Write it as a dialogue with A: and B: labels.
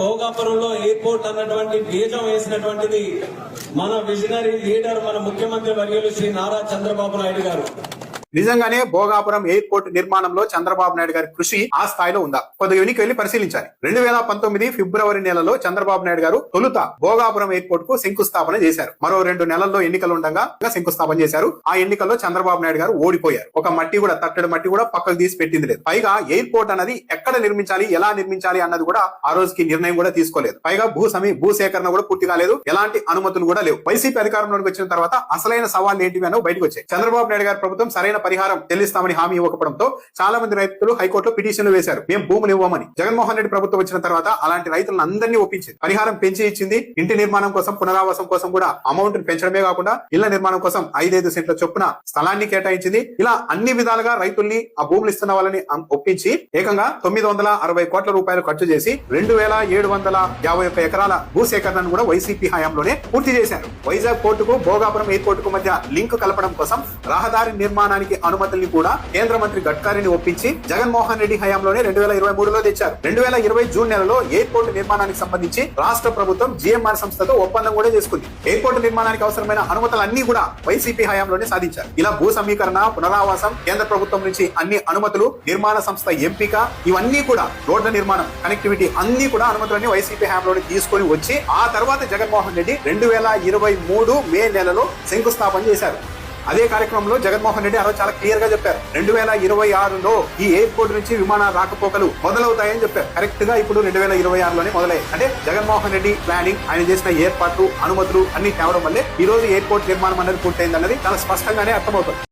A: భోగాపురంలో airport అన్నటువంటి బీజం వేసినటువంటిది మన విజనరీ లీడర్, మన ముఖ్యమంత్రి వర్యులు శ్రీ నారా చంద్రబాబు నాయుడు గారు.
B: నిజంగానే భోగాపురం ఎయిర్పోర్ట్ నిర్మాణంలో చంద్రబాబు నాయుడు గారి కృషి ఆ స్థాయిలో ఉందా? కొద్దిగా వెనక్కి వెళ్లి పరిశీలించాలి. 2019 ఫిబ్రవరి నెలలో చంద్రబాబు నాయుడు గారు తొలుత భోగాపురం ఎయిర్పోర్ట్ కు శంకుస్థాపన చేశారు. మరో 2 నెలల్లో ఎన్నికలు ఉండగా శంకుస్థాపన చేశారు. ఆ ఎన్నికల్లో చంద్రబాబు నాయుడు గారు ఓడిపోయారు. ఒక తట్టడి మట్టి కూడా పక్కకు తీసి పెట్టింది లేదు. పైగా ఎయిర్పోర్ట్ అనేది ఎక్కడ నిర్మించాలి, ఎలా నిర్మించాలి అన్నది కూడా ఆ రోజుకి నిర్ణయం కూడా తీసుకోలేదు. పైగా భూసేకరణ కూడా పూర్తి కాలేదు. ఎలాంటి అనుమతులు కూడా లేవు. వైసీపీ అధికారంలోకి వచ్చిన తర్వాత అసలైన సవాల్ ఏంటివి అనో బయటకు వచ్చాయి. చంద్రబాబు నాయుడు గారి ప్రభుత్వం సరైన పరిహారం చెల్లిస్తామని హామీ ఇవ్వకపోవడంతో చాలా మంది రైతులు హైకోర్టులో పిటిషన్లు వేశారు, మేము భూములు ఇవ్వమని. జగన్మోహన్ రెడ్డి ప్రభుత్వం వచ్చిన తర్వాత అలాంటి రైతులను అందరినీ ఒప్పించింది. పరిహారం పెంచి ఇచ్చింది. ఇంటి నిర్మాణం కోసం, పునరావాసం కోసం కూడా అమౌంట్ పెంచడమే కాకుండా ఇళ్ల నిర్మాణం కోసం 5-5 సెంట్ల చొప్పున స్థలాన్ని కేటాయించింది. ఇలా అన్ని విధాలుగా రైతుల్ని, ఆ భూములు ఇస్తున్న వాళ్ళని ఒప్పించి ఏకంగా 960 కోట్ల రూపాయలు ఖర్చు చేసి 2751 ఎకరాల భూసేకరణను కూడా వైసీపీ హయాంలోనే పూర్తి చేశారు. వైజాగ్ పోర్టుకు, భోగాపురం ఎయిర్పోర్ట్ కు మధ్య లింక్ కలపడం కోసం రహదారి నిర్మాణానికి అనుమతుల్ని కూడా కేంద్ర మంత్రి గడ్కరీని ఒప్పించి జగన్మోహన్ రెడ్డి హయాంలోనే 2023లో తెచ్చారు. 2020 జూన్ నెలలో ఎయిర్పోర్ట్ నిర్మాణానికి సంబంధించి రాష్ట్ర ప్రభుత్వం జిఎంఆర్ సంస్థతో ఒప్పందం కూడా చేసుకుంది. ఎయిర్పోర్ట్ నిర్మాణానికి అవసరమైన అనుమతులన్నీ కూడా వైసీపీ హయాంలోనే సాధించారు. ఇలా భూ సమీకరణ, పునరావాసం, కేంద్ర ప్రభుత్వం నుంచి అన్ని అనుమతులు, నిర్మాణ సంస్థ ఎంపిక, ఇవన్నీ కూడా రోడ్ల నిర్మాణం, కనెక్టివిటీ అన్ని కూడా అనుమతులన్నీ వైసీపీ హయాంలోనే తీసుకొని వచ్చి ఆ తర్వాత జగన్మోహన్ రెడ్డి 2023 మే నెలలో శంకుస్థాపన చేశారు. అదే కార్యక్రమంలో జగన్మోహన్ రెడ్డి ఆ రోజు చాలా క్లియర్ గా చెప్పారు, 2026లో ఈ ఎయిర్పోర్ట్ నుంచి విమానాల రాకపోకలు మొదలవుతాయని చెప్పారు. కరెక్ట్ గా ఇప్పుడు 2026లోనే మొదలయ్యాయి. అంటే జగన్మోహన్ రెడ్డి ప్లానింగ్, ఆయన చేసిన ఏర్పాట్లు, అనుమతులు అన్ని తేవడం వల్లే ఈ రోజు ఎయిర్పోర్ట్ నిర్మాణం అనేది పూర్తయిందన్నది చాలా స్పష్టంగానే అర్థమవుతుంది.